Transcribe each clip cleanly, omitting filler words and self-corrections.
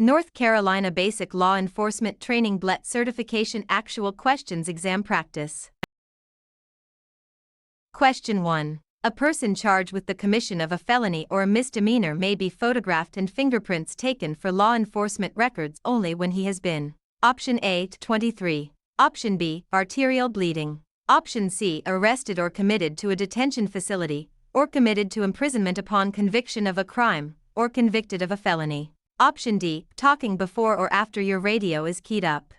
North Carolina Basic Law Enforcement Training BLET Certification Actual Questions Exam Practice. Question 1. A person charged with the commission of a felony or a misdemeanor may be photographed and fingerprints taken for law enforcement records only when he has been: Option A, 23. Option B, arterial bleeding. Option C, arrested or committed to a detention facility, or committed to imprisonment upon conviction of a crime, or convicted of a felony. Option D, talking before or after your radio is keyed up.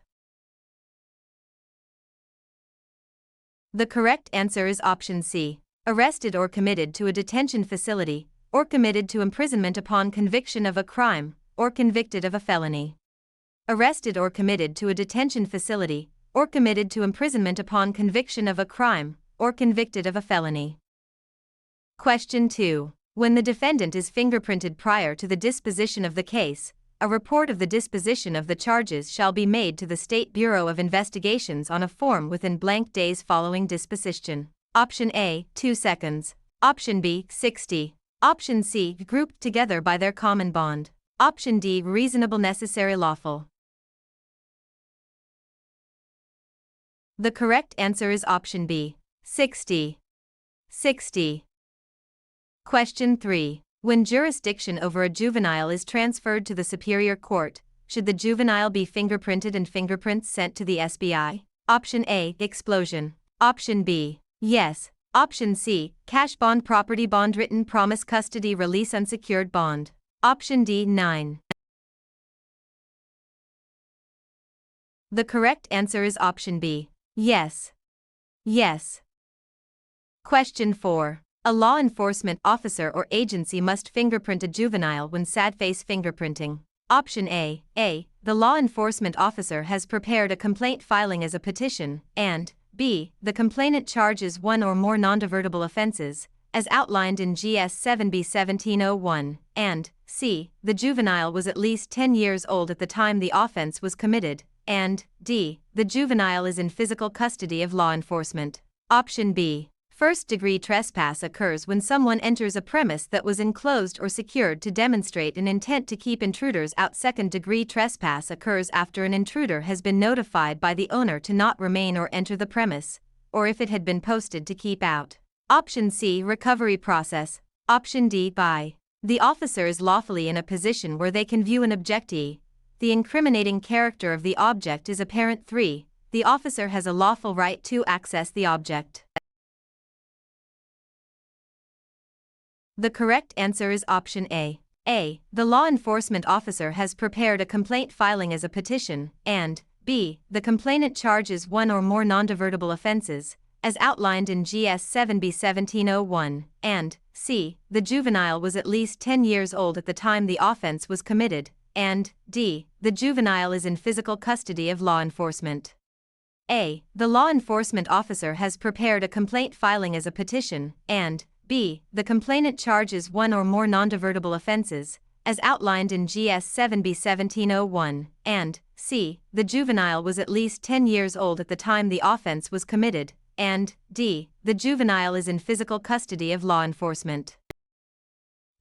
The correct answer is option C. Arrested or committed to a detention facility, or committed to imprisonment upon conviction of a crime, or convicted of a felony. Arrested or committed to a detention facility, or committed to imprisonment upon conviction of a crime, or convicted of a felony. Question 2. When the defendant is fingerprinted prior to the disposition of the case, a report of the disposition of the charges shall be made to the State Bureau of Investigations on a form within blank days following disposition. Option A, 2 seconds. Option B, 60. Option C, grouped together by their common bond. Option D, reasonable, necessary, lawful. The correct answer is option B, 60. 60. Question 3. When jurisdiction over a juvenile is transferred to the Superior Court, should the juvenile be fingerprinted and fingerprints sent to the SBI? Option A, explosion. Option B, yes. Option C, cash bond, property bond, written promise, custody, release, unsecured bond. Option D, 9. The correct answer is option B, yes. Yes. Question 4. A law enforcement officer or agency must fingerprint a juvenile when sad-face fingerprinting. Option A, the law enforcement officer has prepared a complaint filing as a petition, and B, the complainant charges one or more non-divertible offenses, as outlined in GS 7B-1701, and C, the juvenile was at least 10 years old at the time the offense was committed, and D, the juvenile is in physical custody of law enforcement. Option B. First-degree trespass occurs when someone enters a premise that was enclosed or secured to demonstrate an intent to keep intruders out. Second-degree trespass occurs after an intruder has been notified by the owner to not remain or enter the premise, or if it had been posted to keep out. Option C, recovery process. Option D, by the officer is lawfully in a position where they can view an objectee. The incriminating character of the object is apparent. 3. The officer has a lawful right to access the object. The correct answer is option A. The law enforcement officer has prepared a complaint filing as a petition, and B, the complainant charges one or more non-divertible offenses, as outlined in GS 7B-1701, and C, the juvenile was at least 10 years old at the time the offense was committed, and D, the juvenile is in physical custody of law enforcement. A, the law enforcement officer has prepared a complaint filing as a petition, and B, the complainant charges one or more non-divertible offenses, as outlined in GS 7B-1701, and C, the juvenile was at least 10 years old at the time the offense was committed, and D, the juvenile is in physical custody of law enforcement.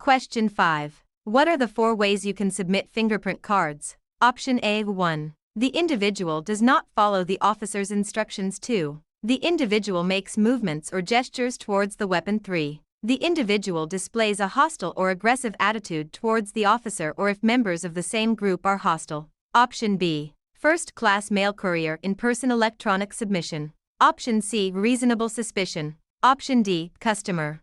Question 5. What are the 4 ways you can submit fingerprint cards? Option A, 1. The individual does not follow the officer's instructions. 2. The individual makes movements or gestures towards the weapon. 3. The individual displays a hostile or aggressive attitude towards the officer, or if members of the same group are hostile. Option B. First-class mail courier, in-person electronic submission. Option C, reasonable suspicion. Option D, customer.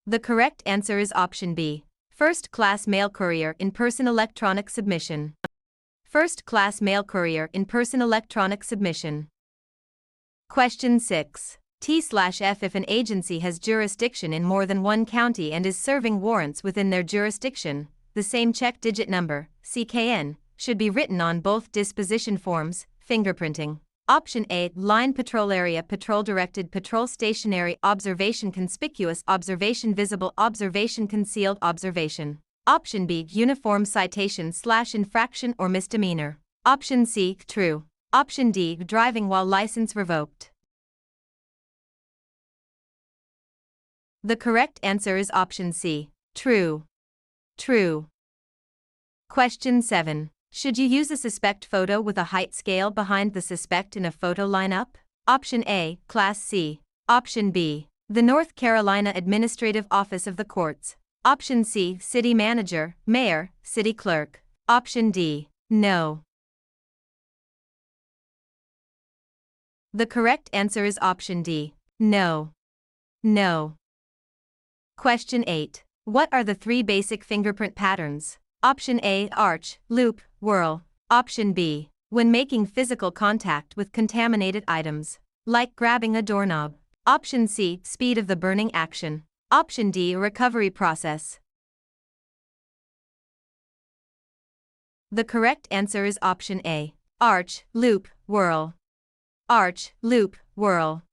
The correct answer is option B. First-class mail courier, in-person electronic submission. First-class mail courier, in-person electronic submission. Question 6. T/F. If an agency has jurisdiction in more than one county and is serving warrants within their jurisdiction, the same check digit number, CKN, should be written on both disposition forms. Fingerprinting. Option A, line patrol area, patrol directed, patrol stationary, observation conspicuous, observation visible, observation concealed, observation. Option B, uniform citation / infraction or misdemeanor. Option C, true. Option D, driving while license revoked. The correct answer is option C, true. True. Question 7. Should you use a suspect photo with a height scale behind the suspect in a photo lineup? Option A, Class C. Option B, the North Carolina Administrative Office of the Courts. Option C, City Manager, Mayor, City Clerk. Option D, no. The correct answer is option D, no. No. Question 8. What are the 3 basic fingerprint patterns? Option A, arch, loop, whirl. Option B, when making physical contact with contaminated items, like grabbing a doorknob. Option C, speed of the burning action. Option D, recovery process. The correct answer is option A, arch, loop, whirl. Arch, loop, whirl.